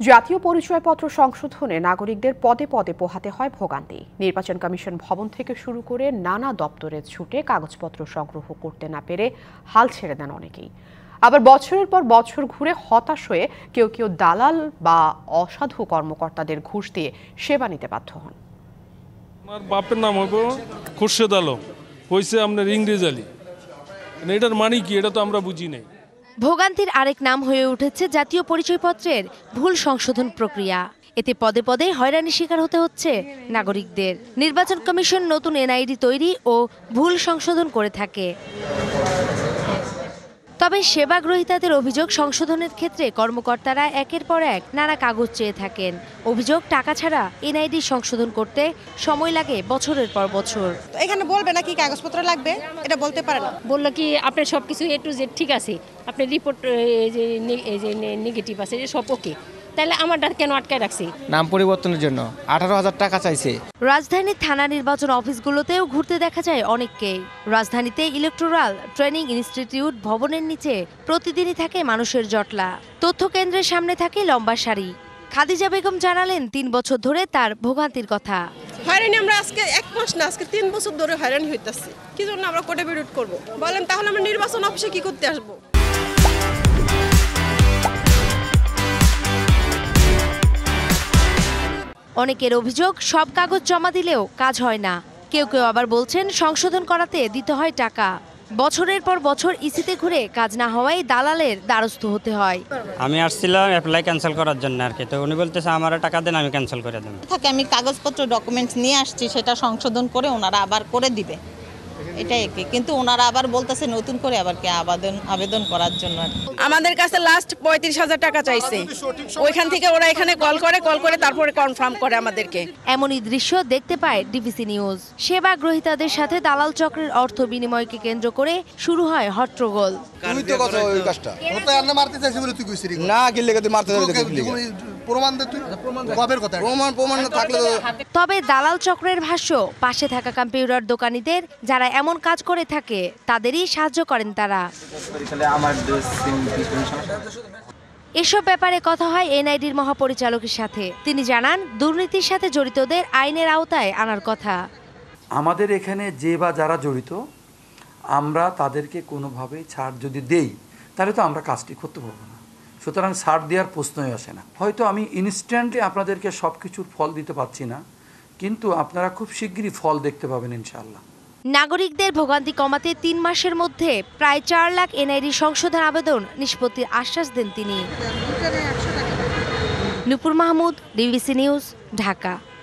জাতীয় পরিচয়পত্র সংশোধনে নাগরিকদের পদে পদে পোহাতে হয় ভোগান্তি। নির্বাচন কমিশন ভবন থেকে শুরু করে নানা দপ্তরে ছুটে কাগজপত্র সংগ্রহ করতে না পেরে হাল ছেড়ে দেন অনেকেই। আবার বছরের পর বছর ঘুরে হতাশ হয়ে কেউ কেউ দালাল বা অসাধু কর্মকর্তাদের ঘুষ দিয়ে সেবা নিতে বাধ্য হন। আমার বাপের নাম হইব খুরশেদ আলম, হয়েছে আপনার ইংরেজ আলী। এটার মানে কি, এটা তো আমরা বুঝি নাই। ভোগান্তির আরেক নাম হয়ে উঠেছে জাতীয় পরিচয়পত্রের ভুল সংশোধন প্রক্রিয়া। এতে পদে পদে হয়রানির শিকার হতে হচ্ছে নাগরিকদের। নির্বাচন কমিশন নতুন এনআইডি তৈরি ও ভুল সংশোধন করে থাকে। তবে সেবাগ্রহীতাদের অভিযোগ, সংশোধনের ক্ষেত্রে কর্মকর্তারা একের পর এক নানা কাগজ চেয়ে থাকেন। অভিযোগ, টাকা ছাড়া এনআইডি সংশোধন করতে সময় লাগে বছরের পর বছর। এখানে বলবে না কি কাগজপত্র লাগবে, এটা বলতে পারে না। বললো কি আপনার সবকিছু এ টু জেড ঠিক আছে, আপনার রিপোর্ট যে নেগেটিভ আছে সব ওকে, তাহলে আমারটা কেন আটকায় রাখছে? নাম পরিবর্তনের জন্য 18,000 টাকা চাইছে। রাজধানীর থানা নির্বাচন অফিসগুলোতেও ঘুরতে দেখা যায় অনেককেই। রাজধানীতে ইলেকটোরাল ট্রেনিং ইনস্টিটিউট ভবনের নিচে প্রতিদিনই থাকে মানুষের জটলা। তথ্য কেন্দ্রের সামনে থাকে লম্বা সারি। খাদিজা বেগম জানালেন 3 বছর ধরে তার ভোগান্তির কথা। হয়রানি আমরা আজকে 1 মাস না, আজকে 3 বছর ধরে হয়রানি হইতাছি। কি জন্য আমরা কোর্টে বিরোধ করব? বলেন তাহলে আমরা নির্বাচন অফিসে কি করতে আসবো? অনেকের অভিযোগ, সব কাগজ জমা দিলেও কাজ হয় না। কেউ কেউ আবার বলছেন সংশোধন করাতে দিতে হয় টাকা। বছরের পর বছর ইসিতে ঘুরে কাজ না হওয়ায় দালালের দ্বারস্থ হতে হয়। আমি আসছিলাম অ্যাপ্লাই ক্যান্সেল করার জন্য আর কি, তো উনি বলতেছে আমার টাকা দেন, আমি ক্যান্সেল করে দেব। আমি কাগজপত্র ডকুমেন্টস নিয়ে আসছি, সেটা সংশোধন করে ওনারা আবার করে দিবে, এটাই কি। কিন্তু ওনারা আবার বলতেছে নতুন করে আবার কি আবেদন করার জন্য। আমাদের কাছে লাস্ট 35,000 টাকা চাইছে। ওইখান থেকে ওরা এখানে কল করে তারপরে কনফার্ম করে আমাদেরকে। এমনই দৃশ্য দেখতে পায় ডিবিসি নিউজ। সেবা গ্রহীতাদের সাথে দালাল চক্রের অর্থ বিনিময়কে কেন্দ্র করে শুরু হয় হট্টগোল। তবে দালাল চক্রের ভাষ্য, পাশে থাকা কম্পিউটার দোকানীদের যারা এমন কাজ করে থাকে তাদেরই সাহায্য করেন তারা। এসব ব্যাপারে কথা হয় এনআইডির মহাপরিচালকের সাথে। তিনি জানান, দুর্নীতির সাথে জড়িতদের আইনের আওতায় আনার কথা। আমাদের এখানে যে বা যারা জড়িত, আমরা তাদেরকে কোনোভাবেই ছাড় যদি দেই তাহলে তো আমরা কাজটি করতে পারবো না। সুতরাং ছাড় দেওয়ার প্রশ্নই আসে না। হয়তো আমি ইনস্ট্যান্টলি আপনাদেরকে সব কিছুর ফল দিতে পারছি না, কিন্তু আপনারা খুব শিগগিরই ফল দেখতে পাবেন ইনশাআল্লাহ। নাগরিকদের ভোগান্তি কমাতে 3 মাসের মধ্যে প্রায় 4 লাখ এনআইডি সংশোধন আবেদন নিষ্পত্তির আশ্বাস দেন তিনি। নূপুর মাহমুদ, ডিবিসি নিউজ, ঢাকা।